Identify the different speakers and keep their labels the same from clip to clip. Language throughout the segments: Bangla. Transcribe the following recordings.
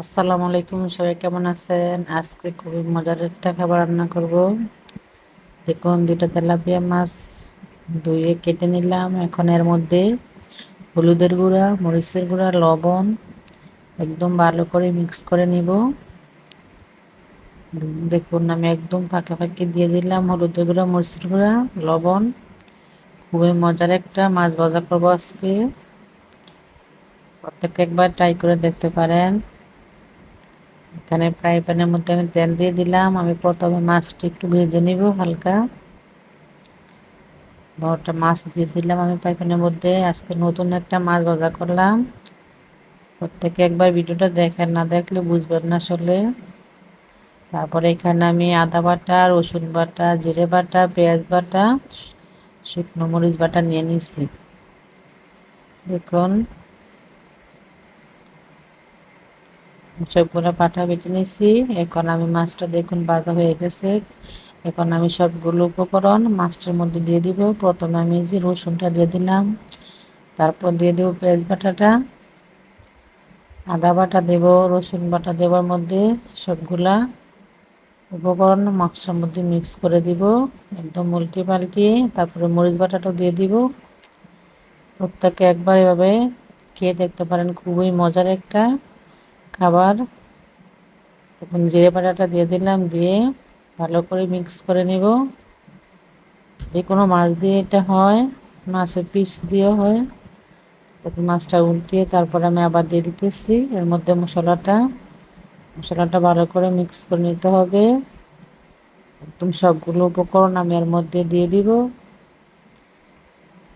Speaker 1: আসসালামু আলাইকুম, সবাই কেমন আছেন? আজকে খুবই মজার একটা খাবার রান্না করব। দেখুন, দুইটা তেলাপিয়া মাছ ধুয়ে কেটে নিলাম। এখন এর মধ্যে হলুদের গুঁড়া, মরিচের গুঁড়া, লবণ একদম ভালো করে মিক্স করে নিব। দেখুন, আমি একদম ফাঁকে দিয়ে দিলাম হলুদের গুঁড়া, মরিচের গুঁড়া, লবণ। খুবই মজার একটা মাছ ভাজা করবো আজকে। প্রত্যেকে একবার ট্রাই করে দেখতে পারেন। এখানে ফ্রাই প্যানের মধ্যে আমি তেল দিয়ে দিলাম। আমি প্রথমে মাছটি একটু ভেজে নিব হালকা। 10টা মাছ দিয়ে দিলাম আমি ফ্রাই প্যানের মধ্যে। আজকে নতুন একটা মাছ ভাজা করলাম। প্রত্যেকে একবার ভিডিওটা দেখেন, না দেখলে বুঝবেন না আসলে। তারপরে এখানে আমি আদা বাটা, রসুন বাটা, জিরে বাটা, পেঁয়াজ বাটা, শুকনো মরিচ বাটা নিয়ে নিছি। দেখুন, সবগুলো পাটা বেটে নিছি। এখন আমি মাছটা দেখুন ভাজা হয়ে গেছে। এখন আমি সবগুলো উপকরণ মাছটার মধ্যে দিয়ে দিব। প্রথমে আমি যে রসুনটা দিয়ে দিলাম, তারপর দিয়ে দেব পেঁয়াজ বাটাটা, আদা বাটা দেব, রসুন বাটা দেবার মধ্যে সবগুলা উপকরণ মাছটার মধ্যে মিক্স করে দিব একদম উল্টে পাল্টিয়ে। তারপরে মরিচ বাটাটাও দিয়ে দিব। প্রত্যেকে একবার এভাবে খেয়ে দেখতে পারেন, খুবই মজার একটা খাবার। এখন জিরে বাটাটা দিয়ে দিলাম, দিয়ে ভালো করে মিক্স করে নিব। যে কোনো মাছ দিয়ে এটা হয়, মাছের পিস দিয়েও হয়। তখন মাছটা উল্টিয়ে তারপর আমি আবার দিয়ে দিতেছি এর মধ্যে মশলাটা ভালো করে মিক্স করে নিতে হবে। একদম সবগুলো উপকরণ আমি এর মধ্যে দিয়ে দিব।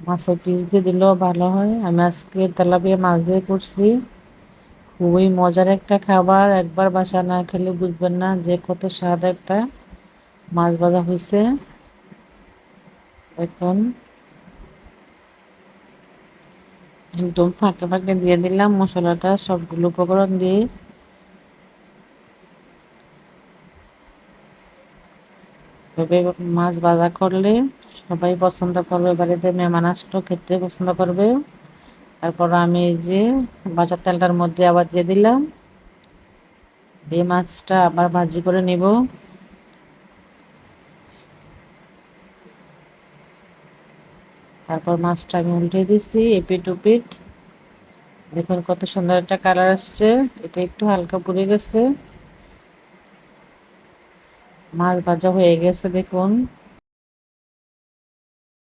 Speaker 1: মাছের পিস দিয়ে দিলেও ভালো হয়। আমি আজকে তেলাপিয়া মাছ দিয়ে করছি। খুবই মজার একটা খাবার। একবার বাসা না খেলে বুঝবেন না যে কত স্বাদ একটা মাছ ভাজা হয়েছে। এখন একদম ফাঁকে দিয়ে দিলাম মশলাটা, সবগুলো উপকরণ দিয়ে। তবে মাছ ভাজা করলে সবাই পছন্দ করবে, বাড়িতে মেহমান আসলেও খেতে পছন্দ করবে। তারপর আমি এই যে ভাজা তেলটার মধ্যে আবার দিয়ে দিলাম। এই মাছটা আবার ভাজি করে নিব। তারপর মাছটা আমি উল্টে দিচ্ছি এপিট ওপিট। দেখুন কত সুন্দর একটা কালার আসছে। এটা একটু হালকা পুড়ে গেছে। মাছ ভাজা হয়ে গেছে দেখুন।